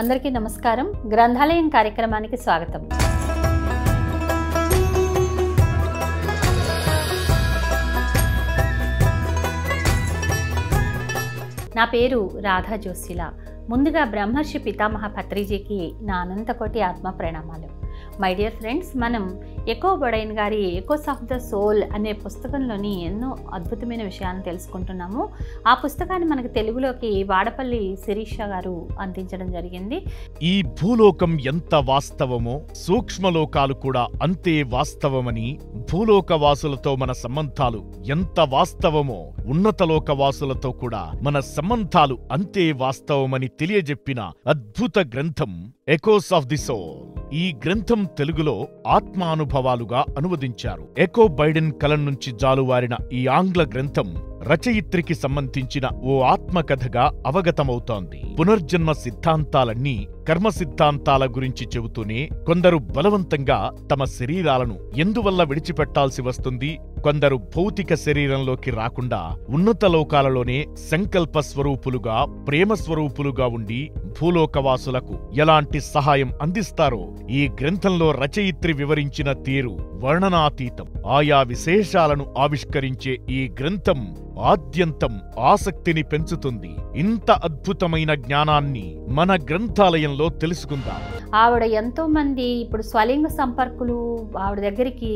అందరికీ నమస్కారం. గ్రంథాలయం కార్యక్రమానికి స్వాగతం. నా పేరు రాధా జోసిలా. ముందుగా బ్రహ్మర్షి పితామహ పత్రిజీకి నా అనంతకోటి ఆత్మ ప్రణామాలు. మై డియర్ ఫ్రెండ్స్, మనం ఎకో బొడైన్ గారి ఎకోస్ ఆఫ్ ద సోల్ అనే పుస్తకంలోని ఎన్నో అద్భుతమైన విషయాలను తెలుసుకుంటున్నాము. ఆ పుస్తకాన్ని మనకు తెలుగులోకి వాడపల్లి శిరీష గారు అందించడం జరిగింది. ఈ భూలోకం ఎంత వాస్తవమో సూక్ష్మలోకాలు కూడా అంతే వాస్తవమని, భూలోక వాసులతో మన సంబంధాలు ఎంత వాస్తవమో ఉన్నతలోక వాసులతో కూడా మన సంబంధాలు అంతే వాస్తవమని తెలియజెప్పిన అద్భుత గ్రంథం ఎకోస్ ఆఫ్ ది సోల్. ఈ గ్రంథం తెలుగులో ఆత్మానుభవాలుగా అనువదించారు. ఎకో బైడెన్ కలం నుంచి జాలువారిన ఈ ఆంగ్ల గ్రంథం రచయిత్రికి సంబంధించిన ఓ ఆత్మకథగా అవగతమవుతోంది. పునర్జన్మ సిద్ధాంతాలన్నీ కర్మ సిద్ధాంతాల గురించి చెబుతూనే కొందరు బలవంతంగా తమ శరీరాలను ఎందువల్ల విడిచిపెట్టాల్సి వస్తుంది, కొందరు భౌతిక శరీరంలోకి రాకుండా ఉన్నత లోకాలలోనే సంకల్ప స్వరూపులుగా, ప్రేమ స్వరూపులుగా ఉండి భూలోకవాసులకు ఎలాంటి సహాయం అందిస్తారో ఈ గ్రంథంలో రచయిత్రి వివరించిన తీరు వర్ణనాతీతం. ఆయా విశేషాలను ఆవిష్కరించే ఈ గ్రంథం ఆద్యంతం ఆసక్తిని పెంచుతుంది. ఇంత అద్భుతమైన జ్ఞానాన్ని మన గ్రంథాలయంలో తెలుసుకుందాం. ఆవిడ ఎంతో మంది ఇప్పుడు స్వలింగ సంపర్కులు ఆవిడ దగ్గరికి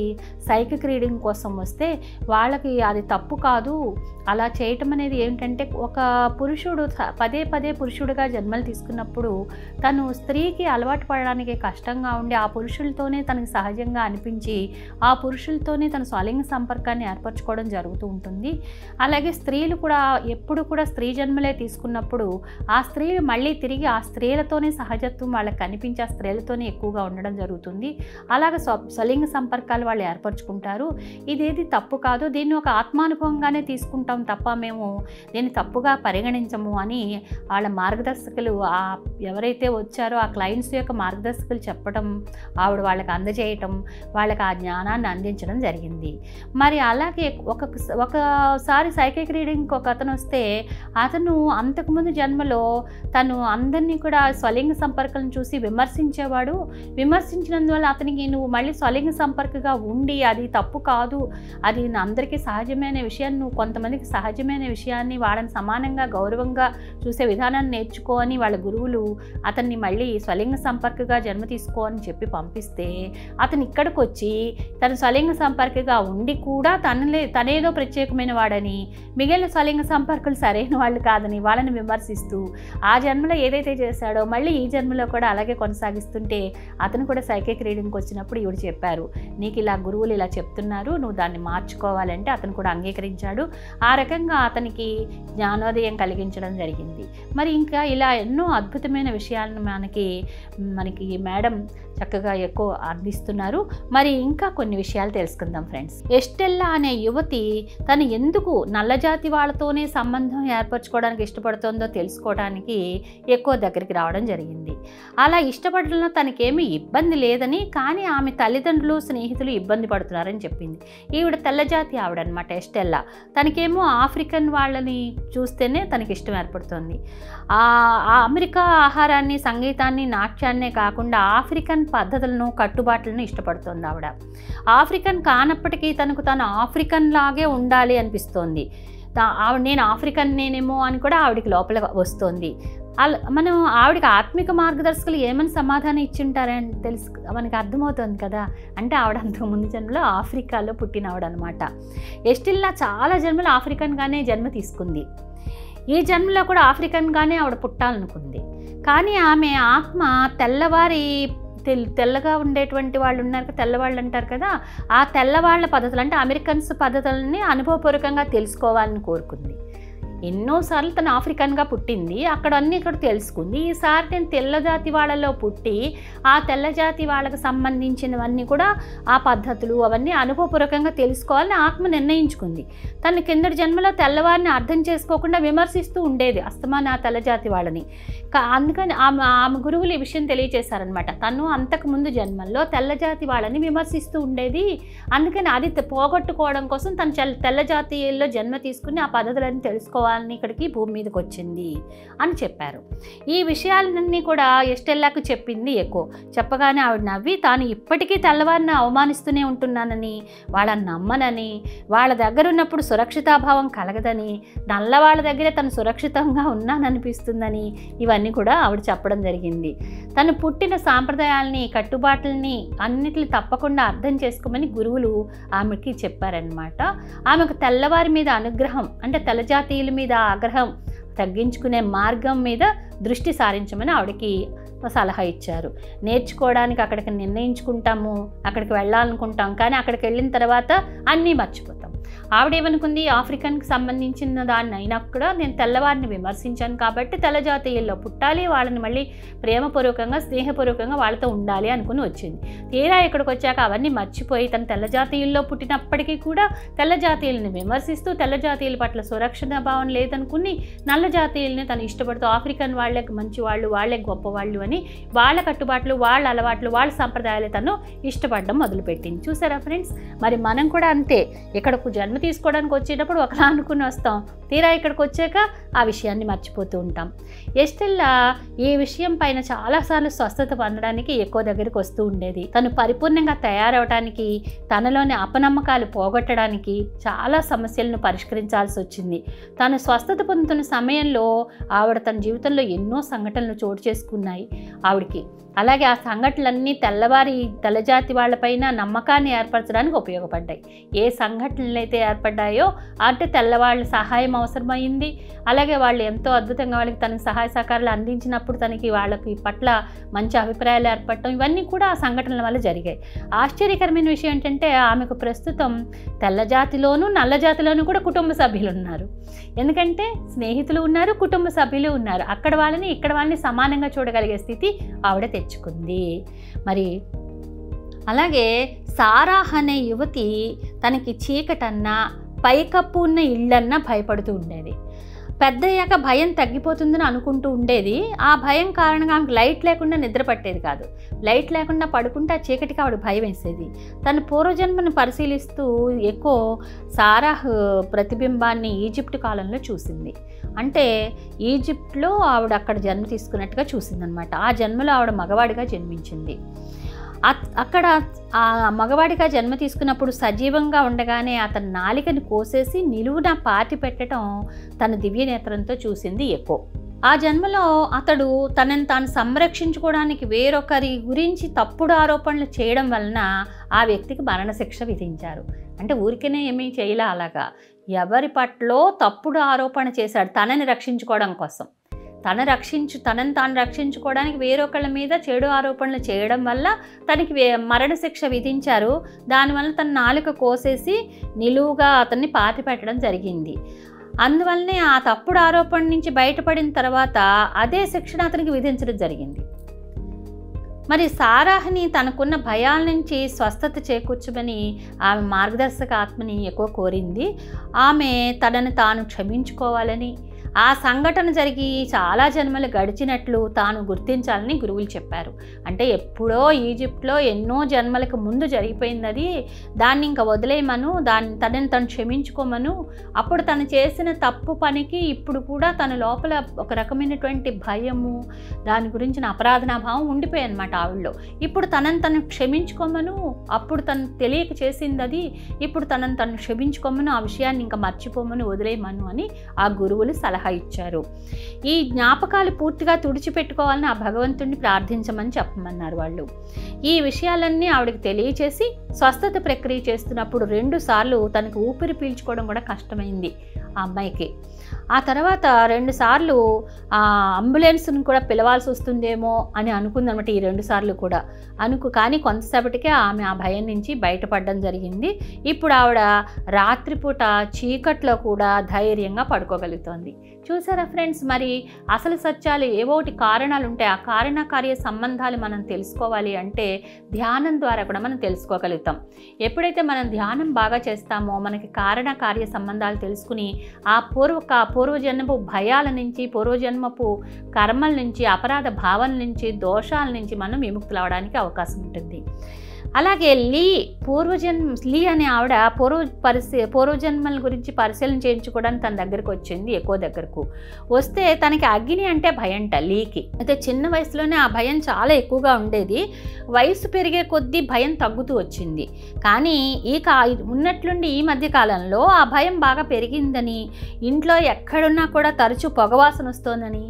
సైకిక్ రీడింగ్ కోసం వస్తే వాళ్ళకి అది తప్పు కాదు, అలా చేయటం అనేది ఏమిటంటే, ఒక పురుషుడు పదే పదే పురుషుడిగా జన్మలు తీసుకున్నప్పుడు తను స్త్రీకి అలవాటు పడడానికి కష్టంగా ఉండి ఆ పురుషులతోనే తనకు సహజంగా అనిపించి ఆ పురుషులతోనే తన స్వలింగ సంపర్కాన్ని ఏర్పరచుకోవడం జరుగుతూ ఉంటుంది. అలాగే స్త్రీలు కూడా ఎప్పుడు కూడా స్త్రీ జన్మలే తీసుకున్నప్పుడు ఆ స్త్రీలు మళ్ళీ తిరిగి ఆ స్త్రీలతోనే సహజత్వం వాళ్ళకి కనిపించి ఆ స్త్రీలతోనే ఎక్కువగా ఉండడం జరుగుతుంది. అలాగే స్వలింగ సంపర్కాలు వాళ్ళు ఏర్పరచుకుంటారు. ఇదేది తప్పు కాదు, దీన్ని ఒక ఆత్మానుభవంగానే తీసుకుంటాం తప్ప మేము దీన్ని తప్పుగా పరిగణించము అని వాళ్ళ మార్గదర్శకులు ఎవరైతే వచ్చారో ఆ క్లయింట్స్ యొక్క మార్గదర్శకులు చెప్పడం, ఆవిడ వాళ్ళకి అందజేయటం, వాళ్ళకి ఆ జ్ఞానాన్ని అందించడం జరిగింది. మరి అలాగే ఒకసారి సైకిక్ రీడింగ్కి ఒక అతను వస్తే అతను అంతకుముందు జన్మలో తను అందరినీ కూడా స్వలింగ సంపర్కలను చూసి విమర్శించేవాడు. విమర్శించినందువల్ల అతనికి నువ్వు మళ్ళీ స్వలింగ సంపర్కగా ఉండి అది తప్పు కాదు, అది అందరికీ సహజమైన విషయాన్ని, నువ్వు కొంతమందికి సహజమైన విషయాన్ని వాళ్ళని సమానంగా గౌరవంగా చూసే విధానాన్ని నేర్చుకో అని వాళ్ళ గురువులు అతన్ని మళ్ళీ స్వలింగ సంపర్కగా జన్మ తీసుకో అని చెప్పి పంపిస్తే అతను ఇక్కడికి వచ్చి తన స్వలింగ సంపర్కగా ఉండి కూడా తనేదో ప్రత్యేకమైన వాడని, మిగిలిన స్వలింగ సంపర్కులు సరైన వాళ్ళు కాదని వాళ్ళని విమర్శిస్తూ ఆ జన్మలో ఏదైతే చేశాడో మళ్ళీ ఈ జన్మలో కూడా అలాగే కొనసాగిస్తుంటే అతను కూడా సైకిక్ రీడింగ్కి వచ్చినప్పుడు ఈవిడ చెప్పారు, నీకు ఇలా గురువులు ఇలా చెప్తున్నారు, నువ్వు దాన్ని మార్చుకోవాలంటే అతను కూడా అంగీకరించాడు. ఆ రకంగా అతనికి జ్ఞానోదయం కలిగించడం జరిగింది. మరి ఇంకా ఇలా ఎన్నో అద్భుతమైన విషయాలను మనకి మేడం చక్కగా ఎక్కువ అందిస్తున్నారు. మరి ఇంకా కొన్ని విషయాలు తెలుసుకుందాం ఫ్రెండ్స్. ఎస్టెల్లా అనే యువతి తను ఎందుకు నల్లజాతి వాళ్ళతోనే సంబంధం ఏర్పరచుకోవడానికి ఇష్టపడుతుందో తెలుసుకోవడానికి ఎక్కువ దగ్గరికి రావడం జరిగింది. అలా ఇష్టపడడంలో తనకేమీ ఇబ్బంది లేదని, కానీ ఆమె తల్లిదండ్రులు స్నేహితులు ఇబ్బంది పడుతున్నారని చెప్పింది. ఈవిడ తెల్లజాతి ఆవిడనమాట ఎస్టెల్లా. తనకేమో ఆఫ్రికన్ వాళ్ళని చూస్తేనే తనకి ఇష్టం ఏర్పడుతుంది. ఆ అమెరికా ఆహారాన్ని, సంగీతాన్ని, నాట్యాన్నే కాకుండా ఆఫ్రికన్ పద్ధతులను, కట్టుబాట్లను ఇష్టపడుతుంది ఆవిడ. ఆఫ్రికన్ కానప్పటికీ తను ఆఫ్రికన్ లాగే ఉండాలి అనిపిస్తోంది. నేను ఆఫ్రికన్ నేనేమో అని కూడా ఆవిడికి లోపల వస్తుంది. మనం ఆవిడకి ఆత్మిక మార్గదర్శకులు ఏమని సమాధానం ఇచ్చింటారని మనకి అర్థమవుతుంది కదా. అంటే ఆవిడ అంతకు ముందు జన్మలో ఆఫ్రికాలో పుట్టినవాడనమాట. ఎస్టిల్లా చాలా జన్మలు ఆఫ్రికన్గానే జన్మ తీసుకుంది. ఈ జన్మలో కూడా ఆఫ్రికన్గానే ఆవిడ పుట్టాలనుకుంది. కానీ ఆమె ఆత్మ తెల్లగా ఉండేటువంటి వాళ్ళు ఉన్నారు, తెల్లవాళ్ళు అంటారు కదా, ఆ తెల్లవాళ్ల పద్ధతులు అంటే అమెరికన్స్ పద్ధతులని అనుభవపూర్వకంగా తెలుసుకోవాలని కోరుకుంది. ఎన్నోసార్లు తను ఆఫ్రికన్గా పుట్టింది, అక్కడ తెలుసుకుంది. ఈసారి నేను తెల్లజాతి వాళ్ళలో పుట్టి ఆ తెల్లజాతి వాళ్ళకు సంబంధించినవన్నీ కూడా ఆ పద్ధతులు అవన్నీ అనుభవపూర్వకంగా తెలుసుకోవాలని ఆత్మ నిర్ణయించుకుంది. తన కిందటి జన్మలో తెల్లవారిని అర్థం చేసుకోకుండా విమర్శిస్తూ ఉండేది అస్తమాన ఆ తెల్లజాతి వాళ్ళని. అందుకని ఆమె గురువులు ఈ విషయం తెలియజేశారనమాట. తను అంతకుముందు జన్మల్లో తెల్లజాతి వాళ్ళని విమర్శిస్తూ ఉండేది. అందుకని అది పోగొట్టుకోవడం కోసం తను తెల్లజాతిలో జన్మ తీసుకుని ఆ పద్ధతులన్నీ తెలుసుకోవాలి సంహరించుకోవాలని ఇక్కడికి భూమి మీదకి వచ్చింది అని చెప్పారు. ఈ విషయాలన్నీ కూడా ఎస్టెల్లాకు చెప్పింది ఎకో. చెప్పగానే ఆవిడ నవ్వి తాను ఇప్పటికీ తెల్లవారిని అవమానిస్తూనే ఉంటున్నానని, వాళ్ళని నమ్మనని, వాళ్ళ దగ్గర ఉన్నప్పుడు సురక్షితాభావం కలగదని, నల్లవాళ్ళ దగ్గరే తను సురక్షితంగా ఉన్నాననిపిస్తుందని ఇవన్నీ కూడా ఆవిడ చెప్పడం జరిగింది. తను పుట్టిన సాంప్రదాయాల్ని, కట్టుబాట్లని అన్నిటిని తప్పకుండా అర్థం చేసుకోమని గురువులు ఆమెకి చెప్పారనమాట. ఆమెకు తెల్లవారి మీద అనుగ్రహం అంటే తెల్లజాతీయుల మీద ఆగ్రహం తగ్గించుకునే మార్గం మీద దృష్టి సారించమని ఆవిడకి సలహా ఇచ్చారు. నేర్చుకోవడానికి అక్కడికి నిర్ణయించుకుంటాము, అక్కడికి వెళ్ళాలనుకుంటాం, కానీ అక్కడికి వెళ్ళిన తర్వాత అన్నీ మర్చిపోతాం. ఆవిడేమనుకుంది, ఆఫ్రికన్కి సంబంధించిన దాన్ని అయినా కూడా నేను తెల్లవారిని విమర్శించాను కాబట్టి తెల్లజాతీయుల్లో పుట్టాలి, వాళ్ళని మళ్ళీ ప్రేమపూర్వకంగా స్నేహపూర్వకంగా వాళ్ళతో ఉండాలి అనుకుని వచ్చింది. తీరా ఇక్కడికి వచ్చాక అవన్నీ మర్చిపోయి తను తెల్లజాతీయుల్లో పుట్టినప్పటికీ కూడా తెల్లజాతీయుల్ని విమర్శిస్తూ తెల్లజాతీయుల పట్ల సురక్షణ భావం లేదనుకుని నల్ల జాతీయుల్ని తను ఇష్టపడుతూ ఆఫ్రికన్ వాళ్ళే మంచి వాళ్ళు, వాళ్ళే గొప్పవాళ్ళు అని వాళ్ళ కట్టుబాట్లు, వాళ్ళ అలవాట్లు, వాళ్ళ సంప్రదాయాలు తను ఇష్టపడడం మొదలుపెట్టింది. చూసారా ఫ్రెండ్స్, మరి మనం కూడా అంతే. ఇక్కడకు జన్మ తీసుకోవడానికి వచ్చేటప్పుడు ఒకలా అనుకుని వస్తాం, తీరా ఇక్కడికి వచ్చాక ఆ విషయాన్ని మర్చిపోతూ ఉంటాం. ఎస్టెల్లా ఈ విషయం పైన చాలాసార్లు స్వస్థత పొందడానికి ఎక్కువ దగ్గరికి వస్తూ ఉండేది. తను పరిపూర్ణంగా తయారవడానికి, తనలోని అపనమ్మకాలు పోగొట్టడానికి చాలా సమస్యలను పరిష్కరించాల్సి వచ్చింది. తను స్వస్థత పొందుతున్న సమయంలో ఆవిడ తన జీవితంలో ఎన్నో సంఘటనలు చోటు చేసుకున్నాయి ఆవిడికి. అలాగే ఆ సంఘటనలన్నీ తెల్లజాతి వాళ్ళపైన నమ్మకాన్ని ఏర్పరచడానికి ఉపయోగపడ్డాయి. ఏ సంఘటనలు అయితే ఏర్పడ్డాయో అంటే తెల్లవాళ్ళ సహాయం అవసరమైంది, అలాగే వాళ్ళు ఎంతో అద్భుతంగా వాళ్ళకి తనకి సహాయ సహకారాలు అందించినప్పుడు తనకి వాళ్ళకి పట్ల మంచి అభిప్రాయాలు ఏర్పడటం, ఇవన్నీ కూడా ఆ సంఘటనల వల్ల జరిగాయి. ఆశ్చర్యకరమైన విషయం ఏంటంటే ఆమెకు ప్రస్తుతం తెల్లజాతిలోనూ నల్లజాతిలోనూ కూడా కుటుంబ సభ్యులు ఉన్నారు. ఎందుకంటే స్నేహితులు ఉన్నారు, కుటుంబ సభ్యులు ఉన్నారు. అక్కడ వాళ్ళని ఇక్కడ వాళ్ళని సమానంగా చూడగలిగే స్థితి ఆవిడ తెచ్చుకుంది. మరి అలాగే సారాహ్ అనే యువతి తనకి చీకటన్నా పైకప్పు ఉన్న ఇళ్ళన్నా భయపడుతూ ఉండేది. పెద్దయ్యాక భయం తగ్గిపోతుందని అనుకుంటూ ఉండేది. ఆ భయం కారణంగా ఆమెకు లైట్ లేకుండా నిద్ర పట్టేది కాదు. లైట్ లేకుండా పడుకుంటే ఆ చీకటికి ఆవిడ భయం వేసేది. తన పూర్వజన్మను పరిశీలిస్తూ ఎక్కువ సారాహ్ ప్రతిబింబాన్ని ఈజిప్ట్ కాలంలో చూసింది. అంటే ఈజిప్ట్లో ఆవిడ అక్కడ జన్మ తీసుకున్నట్టుగా చూసిందనమాట. ఆ జన్మలో ఆవిడ మగవాడిగా జన్మించింది. అక్కడ ఆ మగవాడిగా జన్మ తీసుకున్నప్పుడు సజీవంగా ఉండగానే అతని నాలికని కోసేసి నిలువున పాతి పెట్టడం తన దివ్య నేత్రంతో చూసింది ఎక్కువ. ఆ జన్మలో అతడు తనని తాను సంరక్షించుకోవడానికి వేరొకరి గురించి తప్పుడు ఆరోపణలు చేయడం వలన ఆ వ్యక్తికి మరణశిక్ష విధించారు. అంటే ఊరికనే ఏమీ చేయలే, అలాగా ఎవరి పట్లో తప్పుడు ఆరోపణ చేశాడు తనని రక్షించుకోవడం కోసం. తనని తాను రక్షించుకోవడానికి వేరొకళ్ళ మీద చెడు ఆరోపణలు చేయడం వల్ల తనకి మరణశిక్ష విధించారు. దానివల్ల తన నాలుక కోసేసి నిలువుగా అతన్ని పాతి పెట్టడం జరిగింది. అందువల్లనే ఆ తప్పుడు ఆరోపణ నుంచి బయటపడిన తర్వాత అదే శిక్షణ అతనికి విధించడం జరిగింది. మరి సారాహ్ని తనకున్న భయాల నుంచి స్వస్థత చేకూర్చమని ఆమె మార్గదర్శక ఆత్మని ఎక్కువ కోరింది. ఆమె తనని తాను క్షమించుకోవాలని, ఆ సంఘటన జరిగి చాలా జన్మలు గడిచినట్లు తాను గుర్తించాలని గురువులు చెప్పారు. అంటే ఎప్పుడో ఈజిప్ట్లో ఎన్నో జన్మలకు ముందు జరిగిపోయింది అది, దాన్ని ఇంకా వదిలేయమను, తనని తను క్షమించుకోమను. అప్పుడు తను చేసిన తప్పు పనికి ఇప్పుడు కూడా తన లోపల ఒక రకమైనటువంటి భయము, దాని గురించిన అపరాధనాభావం ఉండిపోయాయి అన్నమాట ఆవిడలో. ఇప్పుడు తనని తను క్షమించుకోమను, అప్పుడు తను తెలియక చేసింది అది, ఇప్పుడు తనని తను క్షమించుకోమను, ఆ విషయాన్ని ఇంకా మర్చిపోమను, వదిలేయమను అని ఆ గురువులు సలహా ఇచ్చారు. ఈ జ్ఞాపకాలు పూర్తిగా తుడిచిపెట్టుకోవాలని ఆ భగవంతుడిని ప్రార్థించమని చెప్పమన్నారు వాళ్ళు. ఈ విషయాలన్నీ ఆవిడకి తెలియచేసి స్వస్థత ప్రక్రియ చేస్తున్నప్పుడు 2 సార్లు తనకు ఊపిరి పీల్చుకోవడం కూడా కష్టమైంది ఆ అమ్మాయికి. ఆ తర్వాత 2 సార్లు ఆ అంబులెన్స్ని కూడా పిలవాల్సి వస్తుందేమో అని అనుకుందనమాట. ఈ 2 సార్లు కూడా కానీ కొంతసేపటికే ఆమె ఆ భయం నుంచి బయటపడడం జరిగింది. ఇప్పుడు ఆవిడ రాత్రిపూట చీకట్లో కూడా ధైర్యంగా పడుకోగలుగుతోంది. చూసారా ఫ్రెండ్స్, మరి అసలు సత్యాలు ఏవోటి కారణాలు ఉంటాయి. ఆ కారణకార్య సంబంధాలు మనం తెలుసుకోవాలి అంటే ధ్యానం ద్వారా కూడా మనం తెలుసుకోగలుగుతాం. ఎప్పుడైతే మనం ధ్యానం బాగా చేస్తామో మనకి కారణకార్య సంబంధాలు తెలుసుకుని ఆ పూర్వజన్మపు భయాల నుంచి, పూర్వజన్మపు కర్మల నుంచి, అపరాధ భావన నుంచి, దోషాల నుంచి మనం విముక్తులు అవడానికి అవకాశం ఉంటుంది. అలాగే లీ అనే ఆవిడ పూర్వజన్మల గురించి పరిశీలన చేయించుకోవడానికి తన దగ్గరకు వచ్చింది, ఎక్కువ దగ్గరకు వస్తే తనకి అగ్ని అంటే భయంట లీకి. అయితే చిన్న వయసులోనే ఆ భయం చాలా ఎక్కువగా ఉండేది. వయసు పెరిగే కొద్దీ భయం తగ్గుతూ వచ్చింది. కానీ ఉన్నట్లుండి ఈ మధ్య కాలంలో ఆ భయం బాగా పెరిగిందని, ఇంట్లో ఎక్కడున్నా కూడా తరచూ పొగవాసన వస్తోందని,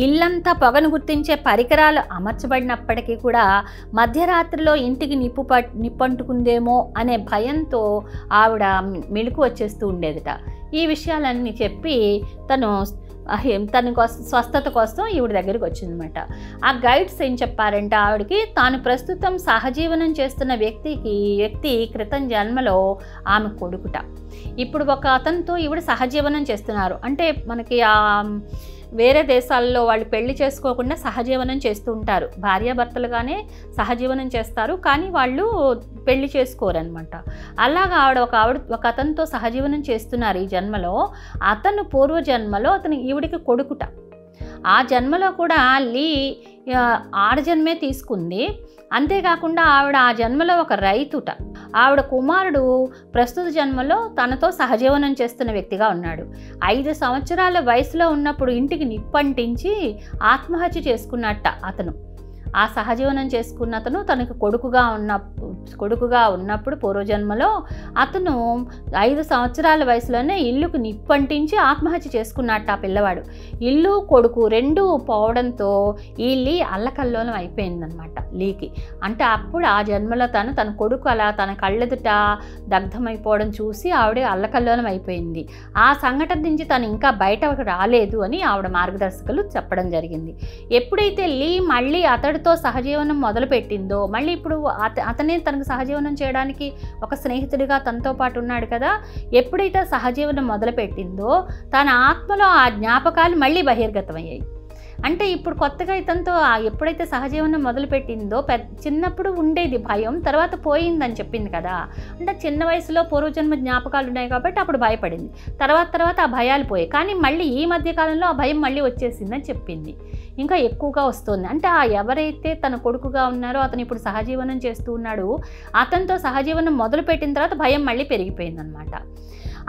ఇల్లంతా పొగను గుర్తించే పరికరాలు అమర్చబడినప్పటికీ కూడా మధ్యరాత్రిలో ఇంటికి నిప్పంటుకుందేమో అనే భయంతో ఆవిడ మెలకు వచ్చేస్తూ ఉండేదట. ఈ విషయాలన్నీ చెప్పి తన స్వస్థత కోసం ఈవిడ దగ్గరికి వచ్చిందన్నమాట. ఆ గైడ్స్ ఏం చెప్పారంటే ఆవిడకి, తాను ప్రస్తుతం సహజీవనం చేస్తున్న వ్యక్తి క్రితం జన్మలో ఆమె కొడుకుట. ఇప్పుడు ఒక అతనితో ఈవిడ సహజీవనం చేస్తున్నారు. అంటే మనకి వేరే దేశాల్లో వాళ్ళు పెళ్లి చేసుకోకుండా సహజీవనం చేస్తూ ఉంటారు, భార్యాభర్తలుగానే సహజీవనం చేస్తారు, కానీ వాళ్ళు పెళ్లి చేసుకోరనమాట. అలాగా ఒక అతనితో సహజీవనం చేస్తున్నారు ఈ జన్మలో. అతను పూర్వజన్మలో ఈవిడికి కొడుకుట. ఆ జన్మలో కూడా లీ ఆడజన్మే తీసుకుంది. అంతేకాకుండా ఆవిడ ఆ జన్మలో ఒక రైతుట. ఆవిడ కుమారుడు ప్రస్తుత జన్మలో తనతో సహజీవనం చేస్తున్న వ్యక్తిగా ఉన్నాడు. 5 సంవత్సరాల వయసులో ఉన్నప్పుడు ఇంటికి నిప్పంటించి ఆత్మహత్య చేసుకున్నట్ట అతను. ఆ సహజీవనం చేసుకున్న అతను తనకు కొడుకుగా ఉన్నప్పుడు పూర్వజన్మలో అతను 5 సంవత్సరాల వయసులోనే ఇల్లుకు నిప్పంటించి ఆత్మహత్య చేసుకున్నట్ట ఆ పిల్లవాడు. ఇల్లు కొడుకు 2 పోవడంతో ఈ లీ అల్లకల్లోలం అయిపోయిందనమాట లీకి. అంటే అప్పుడు ఆ జన్మలో తన కొడుకు అలా తన కళ్ళెదుట దగ్ధమైపోవడం చూసి ఆవిడ అల్లకల్లోలం అయిపోయింది. ఆ సంఘటన నుంచి తను ఇంకా బయటకు రాలేదు అని ఆవిడ మార్గదర్శకులు చెప్పడం జరిగింది. ఎప్పుడైతే లీ మళ్ళీ అతడితో సహజీవనం మొదలుపెట్టిందో, మళ్ళీ ఇప్పుడు అతనే తనకు సహజీవనం చేయడానికి ఒక స్నేహితుడిగా తనతో పాటు ఉన్నాడు కదా, ఎప్పుడైతే సహజీవనం మొదలుపెట్టిందో తన ఆత్మలో ఆ జ్ఞాపకాలు మళ్ళీ బహిర్గతమయ్యాయి. అంటే ఇప్పుడు కొత్తగా ఇతనితో ఎప్పుడైతే సహజీవనం మొదలుపెట్టిందో చిన్నప్పుడు ఉండేది భయం, తర్వాత పోయిందని చెప్పింది కదా. అంటే చిన్న వయసులో పూర్వజన్మ జ్ఞాపకాలు ఉన్నాయి కాబట్టి అప్పుడు భయపడింది, తర్వాత ఆ భయాలు పోయాయి. కానీ మళ్ళీ ఈ మధ్యకాలంలో ఆ భయం మళ్ళీ వచ్చేసిందని చెప్పింది. ఇంకా ఎక్కువగా వస్తుంది. అంటే ఎవరైతే తన కొడుకుగా ఉన్నారో అతను ఇప్పుడు సహజీవనం చేస్తూ ఉన్నాడు, అతనితో సహజీవనం మొదలుపెట్టిన తర్వాత భయం మళ్ళీ పెరిగిపోయిందనమాట.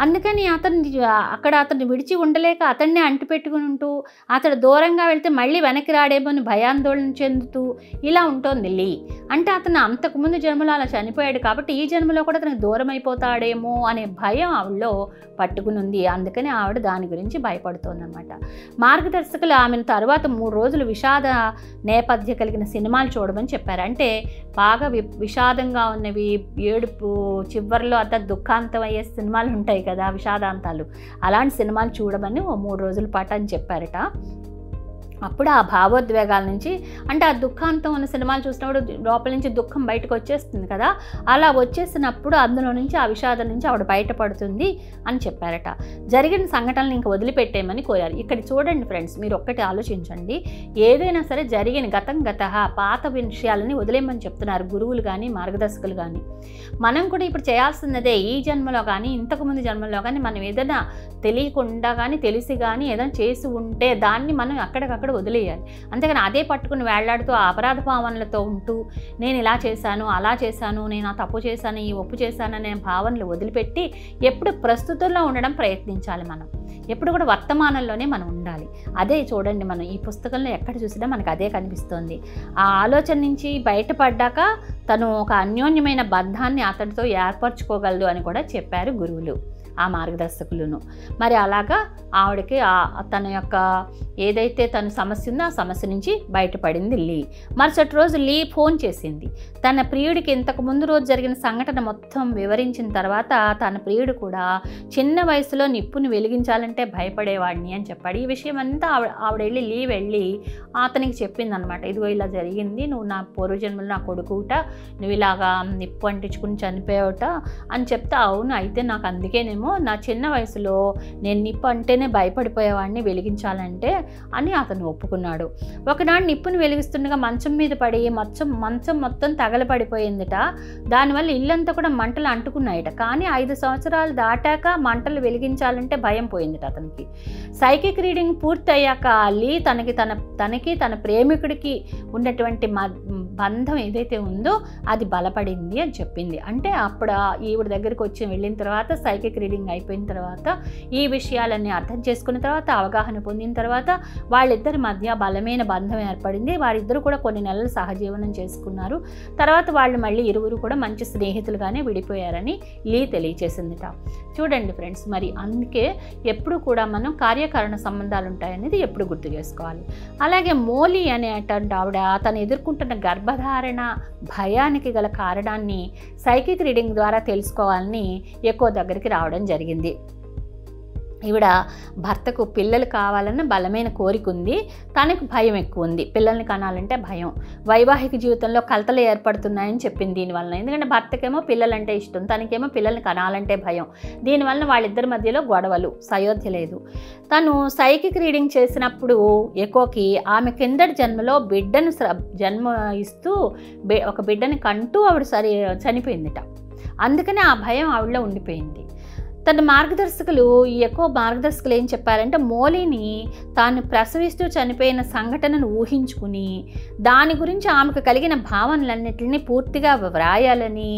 అందుకని అతన్ని విడిచి ఉండలేక అతన్నే అంటిపెట్టుకుని ఉంటూ, అతడు దూరంగా వెళ్తే మళ్ళీ వెనక్కి రాడేమో అని భయాందోళన చెందుతూ ఇలా ఉంటుంది లీ. అంటే అతను అంతకుముందు జన్మలో అలా చనిపోయాడు కాబట్టి ఈ జన్మలో కూడా అతనికి దూరం అయిపోతాడేమో అనే భయం ఆవిడలో పట్టుకుని ఉంది. అందుకని ఆవిడ దాని గురించి భయపడుతోందన్నమాట. మార్గదర్శకులు ఆమెను తర్వాత 3 రోజులు విషాద నేపథ్య కలిగిన సినిమాలు చూడమని చెప్పారు. అంటే బాగా విషాదంగా ఉన్నవి, ఏడుపు చివరిలో అంత దుఃఖాంతం అయ్యే సినిమాలు ఉంటాయి కదా, విషాదాంతాలు, అలాంటి సినిమాలు చూడమని 3 రోజుల పాటు అని చెప్పారట. అప్పుడు ఆ భావోద్వేగాల నుంచి, అంటే ఆ దుఃఖాంతం ఉన్న సినిమాలు చూసినప్పుడు లోపల నుంచి దుఃఖం బయటకు వచ్చేస్తుంది కదా, అలా వచ్చేసినప్పుడు అందులో నుంచి ఆ విషాదం నుంచి ఆవిడ బయటపడుతుంది అని చెప్పారట. జరిగిన సంఘటనలు ఇంకా వదిలిపెట్టేయమని కోరారు. ఇక్కడ చూడండి ఫ్రెండ్స్, మీరు ఒక్కటి ఆలోచించండి. ఏదైనా సరే జరిగిన పాత విషయాలని వదిలేయమని చెప్తున్నారు గురువులు కానీ మార్గదర్శకులు కానీ. మనం కూడా ఇప్పుడు చేయాల్సినదే. ఈ జన్మలో కానీ ఇంతకుముందు జన్మలో కానీ మనం ఏదైనా తెలియకుండా కానీ తెలిసి కానీ ఏదైనా చేసి ఉంటే దాన్ని మనం అక్కడికక్కడ వదిలేయాలి. అంతేగాని అదే పట్టుకుని వేళ్లాడుతూ ఆ అపరాధ భావనలతో ఉంటూ నేను ఇలా చేశాను, అలా చేశాను, నేను ఆ తప్పు చేశాను, ఈ ఒప్పు చేశాను అనే భావనలు వదిలిపెట్టి ఎప్పుడు ప్రస్తుతంలో ఉండడం ప్రయత్నించాలి. మనం ఎప్పుడు కూడా వర్తమానంలోనే మనం ఉండాలి. అదే చూడండి, మనం ఈ పుస్తకంలో ఎక్కడ చూసినా మనకు అదే కనిపిస్తోంది. ఆ ఆలోచన నుంచి బయటపడ్డాక తను ఒక అన్యోన్యమైన బంధాన్ని అతడితో ఏర్పరచుకోగలదు అని కూడా చెప్పారు గురువులు, ఆ మార్గదర్శకులను. మరి అలాగా ఆవిడకి తన యొక్క ఏదైతే తన సమస్య ఉందో ఆ సమస్య నుంచి బయటపడింది లీ. మరుసటి రోజు లీ ఫోన్ చేసింది. తన ప్రియుడికి ఇంతకు ముందు రోజు జరిగిన సంఘటన మొత్తం వివరించిన తర్వాత తన ప్రియుడు కూడా చిన్న వయసులో నిప్పుని వెలిగించాలంటే భయపడేవాడిని అని చెప్పాడు. ఈ విషయం అంతా ఆవిడ వెళ్ళి అతనికి చెప్పింది అనమాట. ఇదిగో ఇలా జరిగింది, నువ్వు నా పూర్వజన్మలో నా కొడుకుట, నువ్వు ఇలాగా నిప్పు అంటించుకుని చనిపోయావుట అని చెప్తే, అవును అయితే నాకు అందుకేనేమో నా చిన్న వయసులో నేను నిప్పు అంటేనే నేనే భయపడిపోయేవాడిని వెలిగించాలంటే అని అతను ఒప్పుకున్నాడు. ఒకనాడు నిప్పును వెలిగిస్తుండగా మంచం మీద పడి మంచం మొత్తం తగలపడిపోయిందిట. దానివల్ల ఇల్లంతా కూడా మంటలు అంటుకున్నాయట. కానీ 5 సంవత్సరాలు దాటాక మంటలు వెలిగించాలంటే భయం పోయిందిట అతనికి. సైకిక్ రీడింగ్ పూర్తయ్యాక లీ తనకి తన ప్రేమికుడికి ఉన్నటువంటి బంధం ఏదైతే ఉందో అది బలపడింది అని చెప్పింది. అంటే అప్పుడు ఈవిడ దగ్గరికి వెళ్ళిన తర్వాత సైకిక్ రీడింగ్ అయిపోయిన తర్వాత ఈ విషయాలన్నీ అర్థం చేసుకున్న తర్వాత అవగాహన పొందిన తర్వాత వాళ్ళిద్దరి మధ్య బలమైన బంధం ఏర్పడింది. వారిద్దరూ కూడా కొన్ని నెలలు సహజీవనం చేసుకున్నారు. తర్వాత వాళ్ళు మళ్ళీ ఇరువురు కూడా మంచి స్నేహితులుగానే విడిపోయారని లీ తెలియచేసిందిట. చూడండి ఫ్రెండ్స్, మరి అందుకే ఎప్పుడు కూడా మనం కార్యకారణ సంబంధాలు ఉంటాయనేది ఎప్పుడు గుర్తు చేసుకోవాలి. అలాగే మోలీ అనేటువంటి ఆవిడ తను ఎదుర్కొంటున్న గర్భధారణ భయానికి గల కారణాన్ని సైకిక్ రీడింగ్ ద్వారా తెలుసుకోవాలని ఎక్కువ దగ్గరికి రావడం జరిగింది. ఈవిడ భర్తకు పిల్లలు కావాలన్న బలమైన కోరిక ఉంది, తనకు భయం ఎక్కువ ఉంది. పిల్లల్ని కనాలంటే భయం. వైవాహిక జీవితంలో కలతలు ఏర్పడుతున్నాయని చెప్పింది దీనివల్ల. ఎందుకంటే భర్తకేమో పిల్లలంటే ఇష్టం, తనకేమో పిల్లల్ని కనాలంటే భయం. దీనివల్ల వాళ్ళిద్దరి మధ్యలో గొడవలు, సయోధ్య లేదు. తను సైకిక్ రీడింగ్ చేసినప్పుడు ఎక్కువకి ఆమె కిందటి జన్మలో బిడ్డను జన్మ ఇస్తూ ఒక బిడ్డని కంటూ ఆవిడ చనిపోయిందిట. అందుకనే ఆ భయం ఆవిడలో ఉండిపోయింది. తన మార్గదర్శకులు ఏం చెప్పారంటే మోలీని తాను ప్రసవిస్తూ చనిపోయిన సంఘటనను ఊహించుకుని దాని గురించి ఆమెకు కలిగిన భావనలన్నింటినీ పూర్తిగా వ్రాయాలని,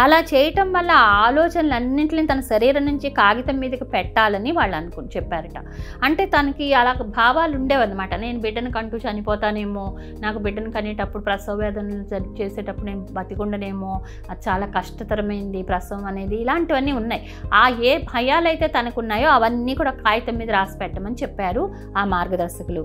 అలా చేయటం వల్ల ఆ ఆలోచనలన్నింటినీ తన శరీరం నుంచి కాగితం మీదకి పెట్టాలని వాళ్ళు చెప్పారట. అంటే తనకి అలా భావాలు ఉండేవన్నమాట. నేను బిడ్డను కంటూ చనిపోతానేమో, నాకు బిడ్డను కనేటప్పుడు ప్రసవ వేదనలు చేసేటప్పుడు నేను బతికుండనేమో, అది చాలా కష్టతరమైంది ప్రసవం అనేది, ఇలాంటివన్నీ ఉన్నాయి. ఏ భయాలైతే తనకున్నాయో అవన్నీ కూడా కాగితం మీద రాసి పెట్టమని చెప్పారు ఆ మార్గదర్శకులు.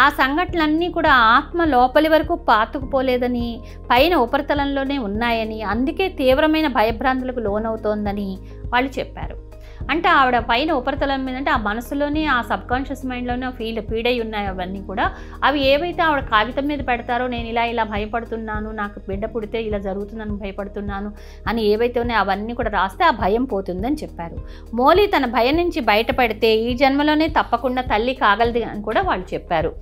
ఆ సంఘటనలన్నీ కూడా ఆత్మ లోపలి వరకు పాతుకుపోలేదని, పైన ఉపరితలంలోనే ఉన్నాయని, అందుకే తీవ్రమైన భయభ్రాంతులకు లోనవుతోందని వాళ్ళు చెప్పారు. అంటే ఆవిడ పైన ఉపరితలం మీద అంటే ఆ మనసులోనే, ఆ సబ్కాన్షియస్ మైండ్లోనే ఫీడై ఉన్నాయి అవన్నీ కూడా. అవి ఏవైతే ఆవిడ కాగితం మీద పెడతారో, నేను ఇలా భయపడుతున్నాను, నాకు బిడ్డ పుడితే ఇలా జరుగుతుందని భయపడుతున్నాను అని ఏవైతే ఉన్నాయో అవన్నీ కూడా రాస్తే ఆ భయం పోతుందని చెప్పారు. మోలీ తన భయం నుంచి బయటపడితే ఈ జన్మలోనే తప్పకుండా తల్లి కాగలది అని కూడా వాళ్ళు చెప్పారు.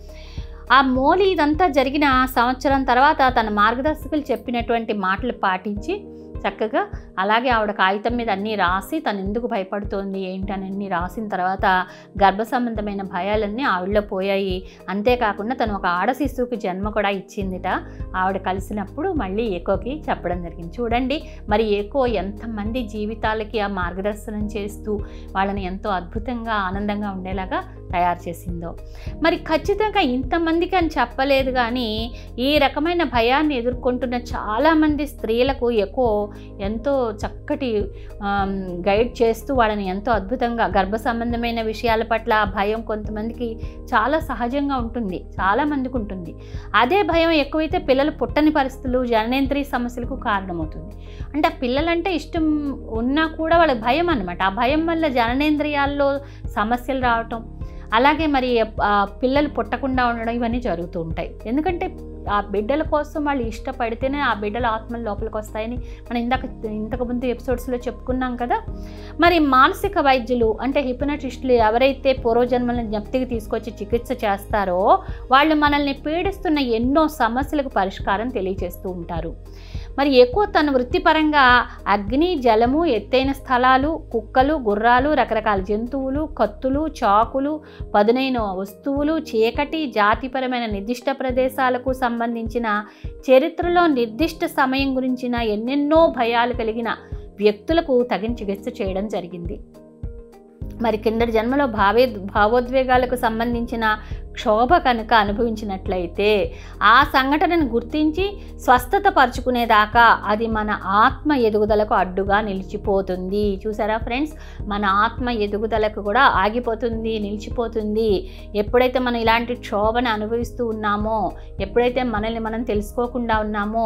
ఆ మోలీ ఇదంతా జరిగిన సంవత్సరం తర్వాత తన మార్గదర్శకులు చెప్పినటువంటి మాటలు పాటించి చక్కగా అలాగే ఆవిడ కాగితం మీద అన్నీ రాసి తను ఎందుకు భయపడుతోంది ఏంటని అన్నీ రాసిన తర్వాత గర్భ సంబంధమైన భయాలన్నీ ఆవిడలో పోయాయి. అంతేకాకుండా తను ఒక ఆడ శిశువుకి జన్మ కూడా ఇచ్చిందిట. ఆవిడ కలిసినప్పుడు మళ్ళీ ఏకోకి చెప్పడం జరిగింది. చూడండి మరి ఏకో ఎంతమంది జీవితాలకి ఆ మార్గదర్శనం చేస్తూ వాళ్ళని ఎంతో అద్భుతంగా ఆనందంగా ఉండేలాగా తయారు చేసిందో. మరి ఖచ్చితంగా ఇంతమందికి అని చెప్పలేదు, కానీ ఈ రకమైన భయాన్ని ఎదుర్కొంటున్న చాలామంది స్త్రీలకు ఎంతో చక్కటి గైడ్ చేస్తూ వాళ్ళని ఎంతో అద్భుతంగా గర్భ సంబంధమైన విషయాల పట్ల భయం కొంతమందికి చాలా సహజంగా ఉంటుంది, చాలామందికి ఉంటుంది. అదే భయం ఎక్కువైతే పిల్లలు పుట్టని పరిస్థితులు, జననేంద్రియ సమస్యలకు కారణమవుతుంది. అంటే ఆ పిల్లలంటే ఇష్టం ఉన్నా కూడా వాళ్ళకి భయం అన్నమాట. ఆ భయం వల్ల జననేంద్రియాల్లో సమస్యలు రావటం, అలాగే మరి పిల్లలు పుట్టకుండా ఉండడం, ఇవన్నీ జరుగుతూ ఉంటాయి. ఎందుకంటే ఆ బిడ్డల కోసం వాళ్ళు ఇష్టపడితేనే ఆ బిడ్డల ఆత్మలు లోపలికి వస్తాయని మనం ఇంతకుముందు ఎపిసోడ్స్లో చెప్పుకున్నాం కదా. మరి మానసిక వైద్యులు అంటే హిప్నటిస్టులు ఎవరైతే పూర్వజన్మలను జ్ఞప్తికి తీసుకొచ్చి చికిత్స చేస్తారో వాళ్ళు మనల్ని పీడిస్తున్న ఎన్నో సమస్యలకు పరిష్కారం తెలియజేస్తూ ఉంటారు. మరి ఎక్కువ తన వృత్తిపరంగా అగ్ని, జలము, ఎత్తైన స్థలాలు, కుక్కలు, గుర్రాలు, రకరకాల జంతువులు, కత్తులు, చాకులు, పదునైన వస్తువులు, చీకటి, జాతిపరమైన నిర్దిష్ట ప్రదేశాలకు సంబంధించిన చరిత్రలో నిర్దిష్ట సమయం గురించిన ఎన్నెన్నో భయాలు కలిగిన వ్యక్తులకు తగిన చికిత్స చేయడం జరిగింది. మరి కిందటి జన్మలో భావోద్వేగాలకు సంబంధించిన క్షోభ కనుక అనుభవించినట్లయితే ఆ సంఘటనను గుర్తించి స్వస్థత పరుచుకునేదాకా అది మన ఆత్మ ఎదుగుదలకు అడ్డుగా నిలిచిపోతుంది. చూసారా ఫ్రెండ్స్, మన ఆత్మ ఎదుగుదలకు కూడా ఆగిపోతుంది, నిలిచిపోతుంది. ఎప్పుడైతే మనం ఇలాంటి క్షోభను అనుభవిస్తూ ఉన్నామో, ఎప్పుడైతే మనల్ని మనం తెలుసుకోకుండా ఉన్నామో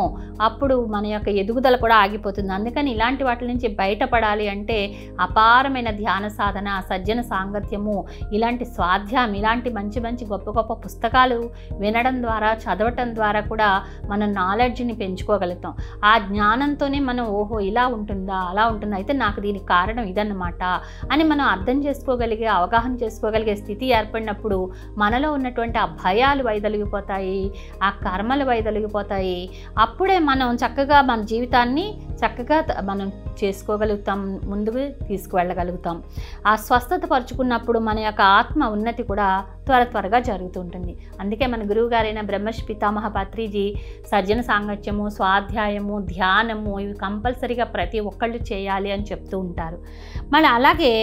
అప్పుడు మన యొక్క ఎదుగుదల కూడా ఆగిపోతుంది. అందుకని ఇలాంటి వాటి నుంచి బయటపడాలి అంటే అపారమైన ధ్యాన సాధన, సజ్జన సాంగత్యము, ఇలాంటి స్వాధ్యాయం, ఇలాంటి మంచి మంచి గొప్ప గొప్ప పుస్తకాలు వినడం ద్వారా, చదవటం ద్వారా కూడా మన నాలెడ్జ్ని పెంచుకోగలుగుతాం. ఆ జ్ఞానంతోనే మనం ఓహో ఇలా ఉంటుందా, అలా ఉంటుందా, అయితే నాకు దీనికి కారణం ఇదన్నమాట అని మనం అర్థం చేసుకోగలిగే, అవగాహన చేసుకోగలిగే స్థితి ఏర్పడినప్పుడు మనలో ఉన్నటువంటి ఆ భయాలు వైదొలిగిపోతాయి, ఆ కర్మలు వైదొలిగిపోతాయి. అప్పుడే మనం చక్కగా మన జీవితాన్ని చక్కగా మనం చేసుకోగలుగుతాం, ముందుకు తీసుకువెళ్ళగలుగుతాం. ఆ స్వస్థత పరుచుకున్నప్పుడు మన యొక్క ఆత్మ ఉన్నతి కూడా త్వరగా జరుగుతుంటుంది. అందుకే మన గురువుగారైన బ్రహ్మర్షి పితామహ పత్రిజీ సజ్జన సాంగత్యము, స్వాధ్యాయము, ధ్యానము ఇవి కంపల్సరీగా ప్రతి ఒక్కళ్ళు చేయాలి అని చెప్తూ ఉంటారు. మళ్ళీ అలాగే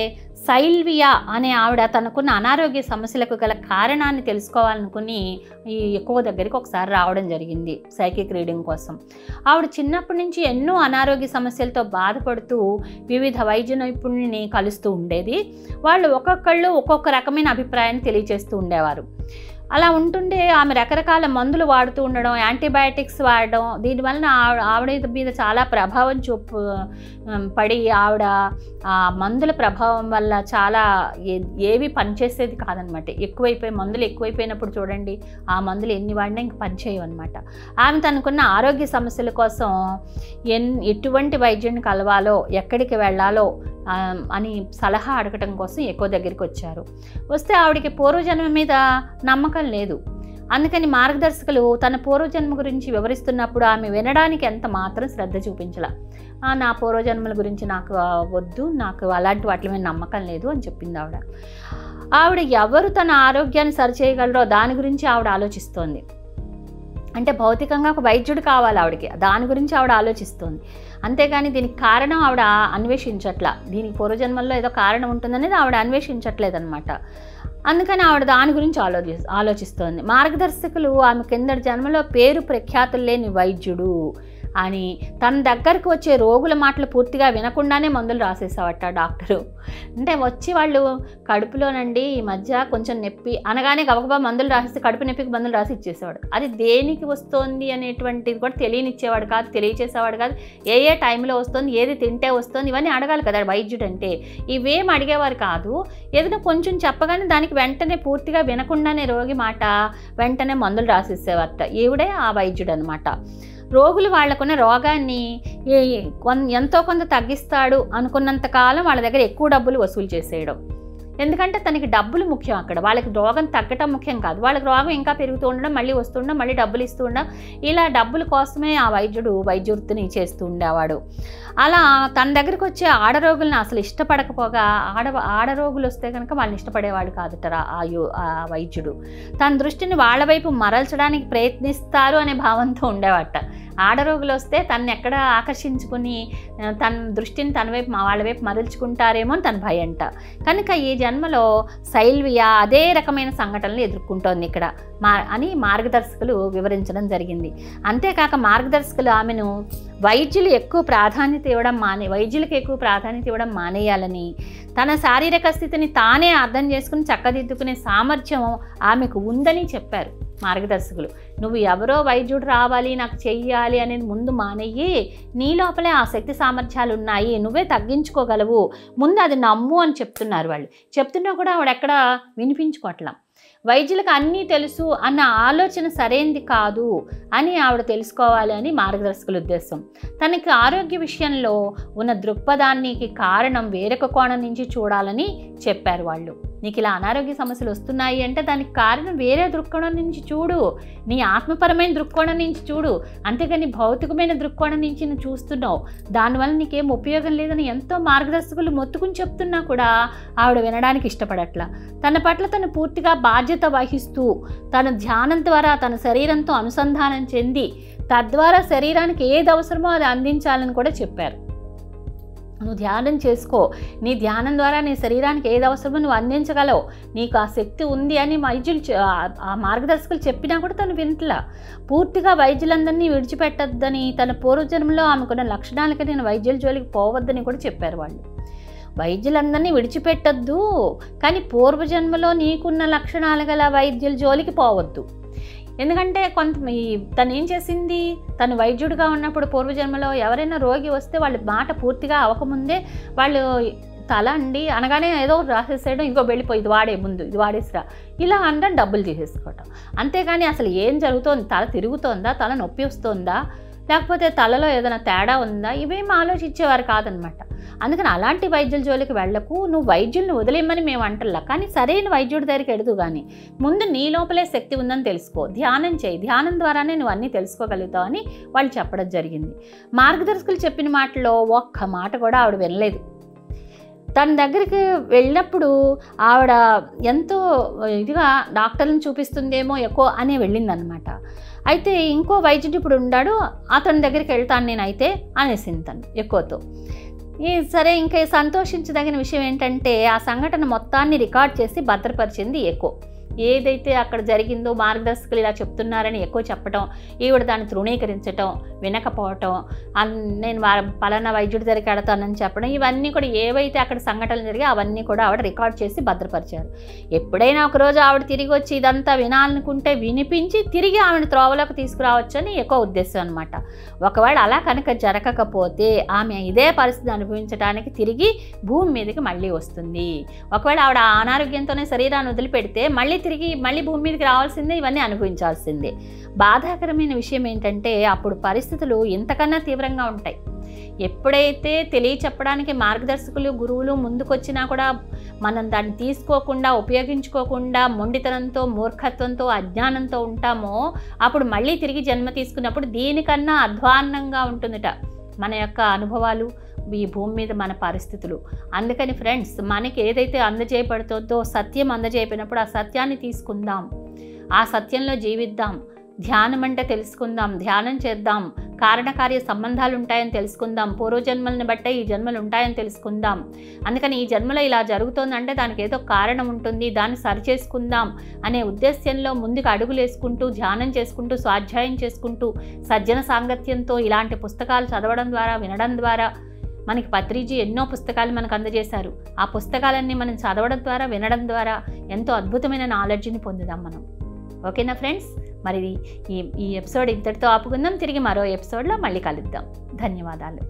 సైల్వియా అనే ఆవిడ తనకున్న అనారోగ్య సమస్యలకు గల కారణాన్ని తెలుసుకోవాలనుకుని ఈ ఎక్కువ దగ్గరికి ఒకసారి రావడం జరిగింది సైకిక్ రీడింగ్ కోసం. ఆవిడ చిన్నప్పటి నుంచి ఎన్నో అనారోగ్య సమస్యలతో బాధపడుతూ వివిధ వైద్య నిపుణుల్ని కలుస్తూ ఉండేది. వాళ్ళు ఒక్కొక్కళ్ళు ఒక్కొక్క రకమైన అభిప్రాయాన్ని తెలియజేస్తూ ఉండేవారు. అలా ఉంటుండే ఆమె రకరకాల మందులు వాడుతూ ఉండడం, యాంటీబయాటిక్స్ వాడడం, దీనివలన ఆవిడ మీద చాలా ప్రభావం పడి ఆవిడ ఆ మందుల ప్రభావం వల్ల చాలా ఏవి పనిచేసేది కాదనమాట. మందులు ఎక్కువైపోయినప్పుడు చూడండి, ఆ మందులు ఎన్ని వాడినా ఇంక పనిచేయవు అనమాట. ఆమె తనకున్న ఆరోగ్య సమస్యల కోసం ఎటువంటి వైద్యుని కలవాలో, ఎక్కడికి వెళ్ళాలో అని సలహా అడగటం కోసం ఎక్కువ దగ్గరికి వచ్చారు. వస్తే ఆవిడకి పూర్వజన్మ మీద నమ్మకం లేదు. అందుకని మార్గదర్శకులు తన పూర్వజన్మ గురించి వివరిస్తున్నప్పుడు ఆమె వినడానికి ఎంత మాత్రం శ్రద్ధ చూపించాల. నా పూర్వజన్మల గురించి నాకు వద్దు, నాకు అలాంటి వాటి మీద నమ్మకం లేదు అని చెప్పింది ఆవిడ. ఆవిడ ఎవరు తన ఆరోగ్యాన్ని సరిచేయగలరో దాని గురించి ఆవిడ ఆలోచిస్తోంది. అంటే భౌతికంగా ఒక వైద్యుడు కావాలి ఆవిడకి, దాని గురించి ఆవిడ ఆలోచిస్తోంది. అంతేగాని దీనికి కారణం ఆవిడ అన్వేషించట్లా. దీనికి పూర్వజన్మల్లో ఏదో కారణం ఉంటుందనేది ఆవిడ అన్వేషించట్లేదన్నమాట. అందుకని ఆవిడ దాని గురించి ఆలోచిస్తోంది. మార్గదర్శకులు ఆమె కిందటి జన్మలో పేరు ప్రఖ్యాతులు లేని వైద్యుడు అని, తన దగ్గరకు వచ్చే రోగుల మాటలు పూర్తిగా వినకుండానే మందులు రాసేసావట డాక్టరు. అంటే వచ్చి వాళ్ళు కడుపులోనండి ఈ మధ్య కొంచెం నొప్పి అనగానే గబగబా మందులు రాసిస్తే కడుపు నొప్పికి మందులు రాసి ఇచ్చేసేవాడు. అది దేనికి వస్తుంది అనేటువంటిది కూడా తెలియనిచ్చేవాడు కాదు, తెలియచేసేవాడు కాదు. ఏ టైంలో వస్తుంది, ఏది తింటే వస్తుంది, ఇవన్నీ అడగాలి కదా వైద్యుడు అంటే. ఇవేం అడిగేవారు కాదు. ఏదైనా కొంచెం చెప్పగానే దానికి వెంటనే పూర్తిగా వినకుండానే రోగి మాట వెంటనే మందులు రాసిచ్చేవారట. ఈవిడే ఆ వైద్యుడు అనమాట. రోగులు వాళ్ళకున్న రోగాన్ని ఎంతో కొంత తగ్గిస్తాడు అనుకున్నంతకాలం వాళ్ళ దగ్గర ఎక్కువ డబ్బులు వసూలు చేసేయడం. ఎందుకంటే తనకి డబ్బులు ముఖ్యం అక్కడ. వాళ్ళకి రోగం తగ్గటం ముఖ్యం కాదు. వాళ్ళకి రోగం ఇంకా పెరుగుతూ ఉండడం, మళ్ళీ వస్తుండడం, మళ్ళీ డబ్బులు ఇస్తూ ఉండడం, ఇలా డబ్బుల కోసమే ఆ వైద్యుడు వైద్య వృత్తిని చేస్తూ ఉండేవాడు. అలా తన దగ్గరికి వచ్చే ఆడరోగులను అసలు ఇష్టపడకపోగా ఆడరోగులు వస్తే కనుక వాళ్ళని ఇష్టపడేవాడు కాదుట ఆ వైద్యుడు. తన దృష్టిని వాళ్ళ వైపు మరల్చడానికి ప్రయత్నిస్తారు అనే భావంతో ఉండేవాట. ఆడరోగులు వస్తే తను ఎక్కడ ఆకర్షించుకుని తన దృష్టిని వాళ్ళ వైపు మరల్చుకుంటారేమో అని తన భయంట. కనుక ఈ జన్మలో సైల్వియా అదే రకమైన సంఘటనలు ఎదుర్కొంటోంది ఇక్కడ అని మార్గదర్శకులు వివరించడం జరిగింది. అంతేకాక మార్గదర్శకులు ఆమెను వైద్యులకు ఎక్కువ ప్రాధాన్యత ఇవ్వడం మానేయాలని, తన శారీరక స్థితిని తానే అర్థం చేసుకుని చక్కదిద్దుకునే సామర్థ్యం ఆమెకు ఉందని చెప్పారు మార్గదర్శకులు. నువ్వు ఎవరో వైద్యుడు రావాలి, నాకు చెయ్యాలి అనేది ముందు మానేయి, నీ లోపలే ఆ శక్తి సామర్థ్యాలు ఉన్నాయి, నువ్వే తగ్గించుకోగలవు, ముందు అది నమ్ము అని చెప్తున్నారు వాళ్ళు. చెప్తున్నా కూడా ఆవిడ ఎక్కడ వినిపించుకోవట్లా. వైద్యులకు అన్నీ తెలుసు అన్న ఆలోచన సరైనది కాదు అని ఆవిడ తెలుసుకోవాలి అని మార్గదర్శకుల ఉద్దేశం. తనకి ఆరోగ్య విషయంలో ఉన్న దృక్పథానికి కారణం వేరొక కోణం నుంచి చూడాలని చెప్పారు వాళ్ళు. నీకు ఇలా అనారోగ్య సమస్యలు వస్తున్నాయి అంటే దానికి కారణం వేరే దృక్కోణం నుంచి చూడు, నీ ఆత్మపరమైన దృక్కోణం నుంచి చూడు, అంతేగాని భౌతికమైన దృక్కోణం నుంచి నువ్వు చూస్తున్నావు, దానివల్ల నీకేం ఉపయోగం లేదని ఎంతో మార్గదర్శకులు మొత్తుకుని చెప్తున్నా కూడా ఆవిడ వినడానికి ఇష్టపడట్లా. తన పట్ల తను పూర్తిగా బాధ్యత వహిస్తూ తన ధ్యానం ద్వారా తన శరీరంతో అనుసంధానం చెంది తద్వారా శరీరానికి ఏది అవసరమో అది అందించాలని కూడా చెప్పారు. నువ్వు ధ్యానం చేసుకో, నీ ధ్యానం ద్వారా నీ శరీరానికి ఏది అవసరమో నువ్వు అందించగలవు, నీకు ఆ శక్తి ఉంది అని ఆ మార్గదర్శకులు చెప్పినా కూడా తను వింటలా. పూర్తిగా వైద్యులందరినీ విడిచిపెట్టద్దని, తన పూర్వజన్మలో ఆమెకున్న లక్షణాలకి నేను వైద్యుల జోలికి పోవద్దని కూడా చెప్పారు వాళ్ళు. వైద్యులందరినీ విడిచిపెట్టద్దు, కానీ పూర్వజన్మలో నీకున్న లక్షణాలు గల వైద్యుల జోలికి పోవద్దు. ఎందుకంటే తను ఏం చేసింది, తను వైద్యుడిగా ఉన్నప్పుడు పూర్వజన్మలో ఎవరైనా రోగి వస్తే వాళ్ళ మాట పూర్తిగా అవ్వకముందే వాళ్ళు తల అండి అనగానే ఏదో రాసేసేయడం, ఇంకో వెళ్ళిపోయి ఇది వాడే ముందు ఇది వాడేసిరా ఇలా అనడం, డబ్బులు తీసేసుకోవటం. అంతేగాని అసలు ఏం జరుగుతోంది, తల తిరుగుతోందా, తల నొప్పి వస్తుందా, లేకపోతే తలలో ఏదైనా తేడా ఉందా, ఇవేం ఆలోచించేవారు కాదనమాట. అందుకని అలాంటి వైద్యుల జోలికి వెళ్ళకు, నువ్వు వైద్యుల్ని వదిలేయమని మేము అంటల్లా, కానీ సరైన వైద్యుడి దగ్గరికి ఎడదు. కానీ ముందు నీ లోపలే శక్తి ఉందని తెలుసుకో, ధ్యానం చేయి, ధ్యానం ద్వారానే నువ్వు అన్నీ తెలుసుకోగలుగుతావు అని వాళ్ళు చెప్పడం జరిగింది. మార్గదర్శకులు చెప్పిన మాటలో ఒక్క మాట కూడా ఆవిడ వినలేదు. తన దగ్గరికి వెళ్ళినప్పుడు ఆవిడ ఎంతో ఇదిగా డాక్టర్ని చూపిస్తుందేమో ఎక్కువ అని వెళ్ళిందనమాట. అయితే ఇంకో వైద్యుడు ఇప్పుడు ఉన్నాడు, అతని దగ్గరికి వెళ్తాను నేనైతే అనేసింది తను ఎక్కువతో. సరే ఇంకా సంతోషించదగిన విషయం ఏంటంటే ఆ సంఘటన మొత్తాన్ని రికార్డ్ చేసి భద్రపరిచింది ఎక్కువ. ఏదైతే అక్కడ జరిగిందో మార్గదర్శకులు ఇలా చెప్తున్నారని ఎక్కువ చెప్పటం, ఈవిడ దాన్ని తృణీకరించటం, వినకపోవటం, నేను పలానా వైద్యుడి దగ్గరికి వెడతానని చెప్పడం, ఇవన్నీ కూడా ఏవైతే అక్కడ సంఘటనలు జరిగాయి అవన్నీ కూడా ఆవిడ రికార్డ్ చేసి భద్రపరిచారు. ఎప్పుడైనా ఒకరోజు ఆవిడ తిరిగి వచ్చి ఇదంతా వినాలనుకుంటే వినిపించి తిరిగి ఆవిడ త్రోవలోకి తీసుకురావచ్చని ఎక్కువ ఉద్దేశం అనమాట. ఒకవేళ అలా కనుక జరగకపోతే ఆమె ఇదే పరిస్థితి అనుభవించడానికి తిరిగి భూమి మీదకి మళ్ళీ వస్తుంది. ఒకవేళ ఆవిడ అనారోగ్యంతోనే శరీరాన్ని వదిలిపెడితే మళ్ళీ భూమి మీదకి రావాల్సిందే, ఇవన్నీ అనుభవించాల్సిందే. బాధాకరమైన విషయం ఏంటంటే అప్పుడు పరిస్థితులు ఇంతకన్నా తీవ్రంగా ఉంటాయి. ఎప్పుడైతే తెలియచెప్పడానికి మార్గదర్శకులు గురువులు ముందుకొచ్చినా కూడా మనం దాన్ని తీసుకోకుండా ఉపయోగించుకోకుండా మొండితనంతో మూర్ఖత్వంతో అజ్ఞానంతో ఉంటామో అప్పుడు మళ్ళీ తిరిగి జన్మ తీసుకున్నప్పుడు దీనికన్నా అధ్వాన్నంగా ఉంటుందట మన యొక్క అనుభవాలు, ఈ భూమి మీద మన పరిస్థితులు. అందుకని ఫ్రెండ్స్, మనకి ఏదైతే అందజేయబడుతుందో సత్యం అందజేయబడినప్పుడు ఆ సత్యాన్ని తీసుకుందాం, ఆ సత్యంలో జీవిద్దాం. ధ్యానం అంటే తెలుసుకుందాం, ధ్యానం చేద్దాం, కారణకార్య సంబంధాలు ఉంటాయని తెలుసుకుందాం, పూర్వజన్మలను బట్టే ఈ జన్మలు ఉంటాయని తెలుసుకుందాం. అందుకని ఈ జన్మలో ఇలా జరుగుతోందంటే దానికి ఏదో కారణం ఉంటుంది, దాన్ని సరిచేసుకుందాం అనే ఉద్దేశ్యంలో ముందుకు అడుగులు వేసుకుంటూ ధ్యానం చేసుకుంటూ స్వాధ్యాయం చేసుకుంటూ సజ్జన సాంగత్యంతో ఇలాంటి పుస్తకాలు చదవడం ద్వారా వినడం ద్వారా మనకి పత్రిజీ ఎన్నో పుస్తకాలు మనకు అందజేశారు. ఆ పుస్తకాలన్నీ మనం చదవడం ద్వారా వినడం ద్వారా ఎంతో అద్భుతమైన నాలెడ్జ్ని పొందుదాం మనం. ఓకేనా ఫ్రెండ్స్, మరి ఈ ఎపిసోడ్ ఇంతటితో ఆపుకుందాం. తిరిగి మరో ఎపిసోడ్లో మళ్ళీ కలుద్దాం. ధన్యవాదాలు.